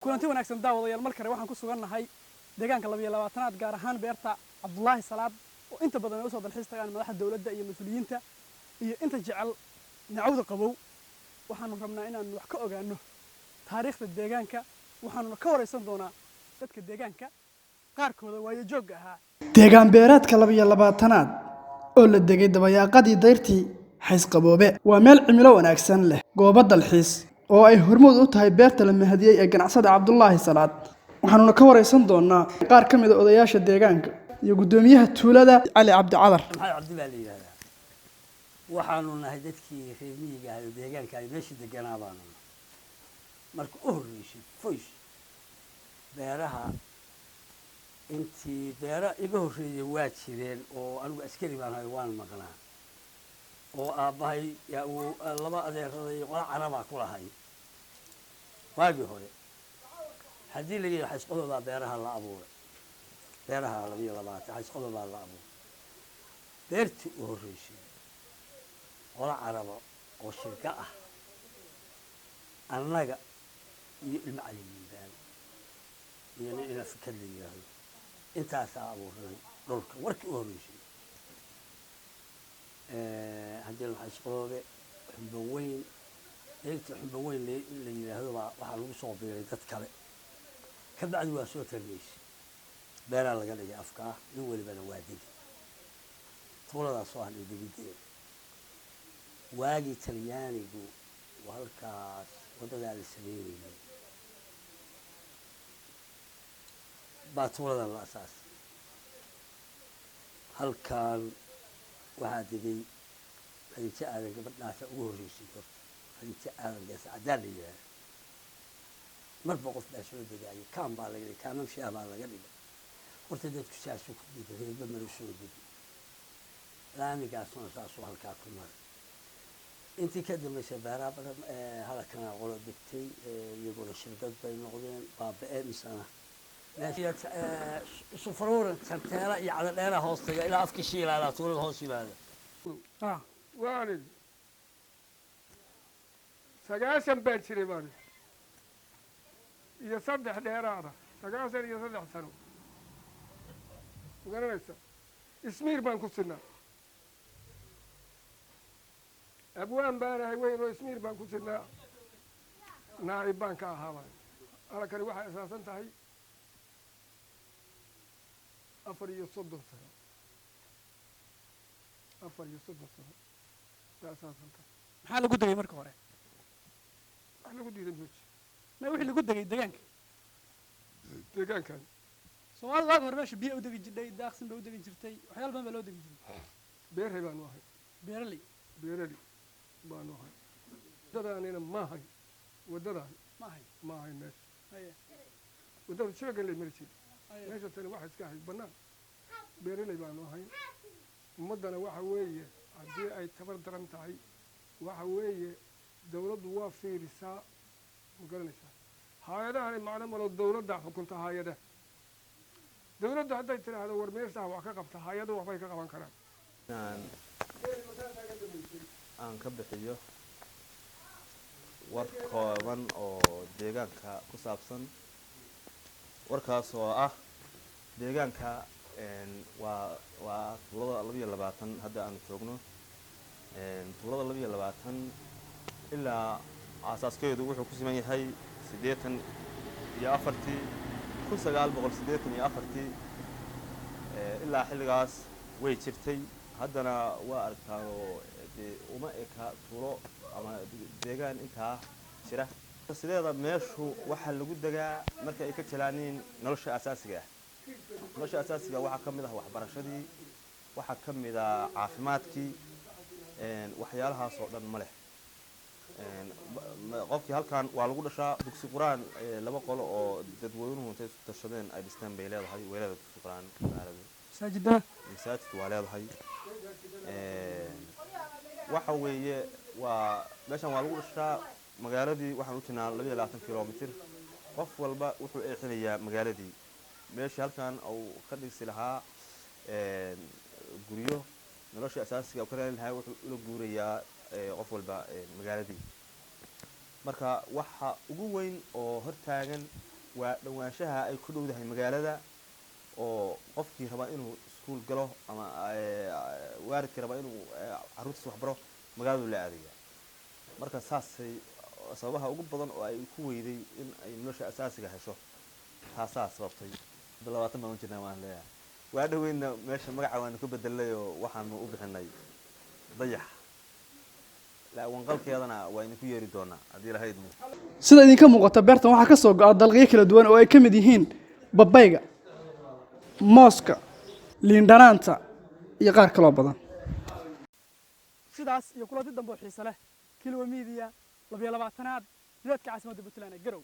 kulanti wanaagsan daawadayaal mar kale waxaan ku sugannahay deegaanka 22aad gaar ahaan beerta Cabdullaahi Salaad oo inta badan ay soo dalxiis tagaan madaxda dawladda iyo mas'uuliyiinta iyo inta jecel nacawda qabow waxaanu rabnaa inaan wax ka ogaano taariikhda deegaanka waxaanu ka wareysan doonaa dadka deegaanka qaarkooda waayo joog ahaa deegaan beereedka 22aad oo la degay dabayaaqadii dayrtii xays qaboobe waa meel cimilo wanaagsan leh goobo dalxiis oo ay hormuud u tahay beerta la mahadiyay ee ganacsada Cabdullaahi Salaad waxaanu ka wareysan doonaa qaar ka mid ah odayaasha deegaanka iyo gudoomiyaha tuulada Cali Cabdi Cadar Cabdi baa la yiraahdaa waxaanu nahay dadkii reer miyiga ah ee deegaanka ay meesha deganaa baanu marka u horeysay foys beeraha intii beera iga horeeyay waa jireen oo anigu askari baan ahay waan maqnaa oo aabahay yaa uu laba adeeraday qola caraba ku lahay waagi hore hadii la yiraahdo xisqadooda beeraha la abuuray beeraha 22 xisqadooda la abuuray beertii u horeysay qola caraba oo shirka ah annaga iyo ilma caliimiin iyo ila fikir la yiraahdo intaas abuuray dhulka warkii u horeysay hadii la xisqadooda xubweyn inta xubweyn la yiraahdo waxa lagu soo biiray dad kale ka bacdi waa soo tarbiyeysay beeraha laga dhigay afka in walibana waa digi tuulada soo hadhay digidee waagi talyaanigu halkaas wadada la sameeyay baatuulada la asaas halkaan waxaa digay hadii aadan gabadhaas ugu horeysay hadii aadan gees cadaan leeyahay marba qof baa soo degay kaan baa laga dhigay kaan shaab baa laga dhigay horta dadku siyaasad ku dhigay reeba mar soo degay laamigaas oo saasoo halkaa ku maray intii ka dambeysay beeraha badan halkan qolo degtay iyagoo shirkad bay noqdeen baaba'een misana meesha sufuruur sarteela iyo cad dheeraha hoostiga ilaa afka shiilaala tuulada hoos yimaada وارد سجاسم بنشري بارد يصدح ديرارة سجاسم يصدح سنو وقال لسه اسمير بانكو سنة أبوان بارا وين اسمير بانكو سنة نائب بانكا هذا أنا كان واحد أساسا تهي أفر يصدق سنة أفر يصدق سنة maxaa lagu dagay marka hore wax lagu diiday buuj ma wixii lagu dagay deegaankan Soomaalidu waa hore meesha biyo u dagi jirtay daaqsin bay u dagi jirtay waxyaalo badan baa loo dagi jiray beerhay baan wahay beeraley baan wahay dadana ma hay meesha wadada sheegan lay marisi meesha tan waxa iska hay banaan beeraley baan wahay ummadana waxa weeye haddii ay tabar daran tahay waxa weeye dawladdu waa fiirisaa ma garanaysaa hay'adaha macna malo dawladda xukunta hay'adaha dawladdu hadday tiraahdo war meesha wax ka qabta hay'adu waxbay ka qaban karaan aan ka bixiyo war kooban oo deegaanka ku saabsan warkaas oo ah deegaanka waa tuulada 22 hadda aan joogno tuulada 22 ilaa asaaskeedu wuxuu ku siman yahay 1984 ilaa xilligaas way jirtay haddana waa arkaan oo uma eka tuulo ama deegaan intaa jira sideeda meeshu waxa lagu dagaa marka ay ka jelaaniin nolosha asaasiga waxaa ka mid ah waxbarashadii waxaa ka mid ah caafimaadkii waxyaalahaas oo dhan ma leh qofkii halkan waa lagu dhashaa dugsi quraan laba qolo oo dadweynuhu intay isku tashadeen ay dhisteen bay leedahay weelada dugsi quraan masaajid waa leedahay waxa weeye waa meeshan waa lagu dhashaa magaaladii waxaan u jirnaa 22 kilomitir qof walba wuxuu eexinayaa magaaladii meeshii halkan uu ka dhisi lahaa guryo nolosha asaasiga ka raadin lahaa wuxuu ula guurayaa qof walba magaaladii marka waxa ugu weyn oo hortaagan waa dhawaanshaha ay ku dhowdahay magaalada oo qofkii raba inuu iskuul galo ama waalidkii raba inuu carruurtiisa wax baro magaaladu la aadaya marka saasay sababaha ugu badan oo ay ku weyday in ay nolosha asaasiga hesho taasaa sababtay 20 baan jirnaa waan leeyahay waa dhaweyna meesha magaca waan ku bedelay oo waxaan u bixinay dayax la wanqalkeedana waa idinku yeeri doonaa haddii lahayd sida idinka muuqata beertan waxaa ka soo go'a dalagyo kala duwan oo ay ka mid yihiin babayga mooska liin dhanaanta iyo qaar kaloo badan sidaas iyo kulanti dambe oo xiiso leh Kilwa Media 22aad jidadka caasimadda Puntland ee Garow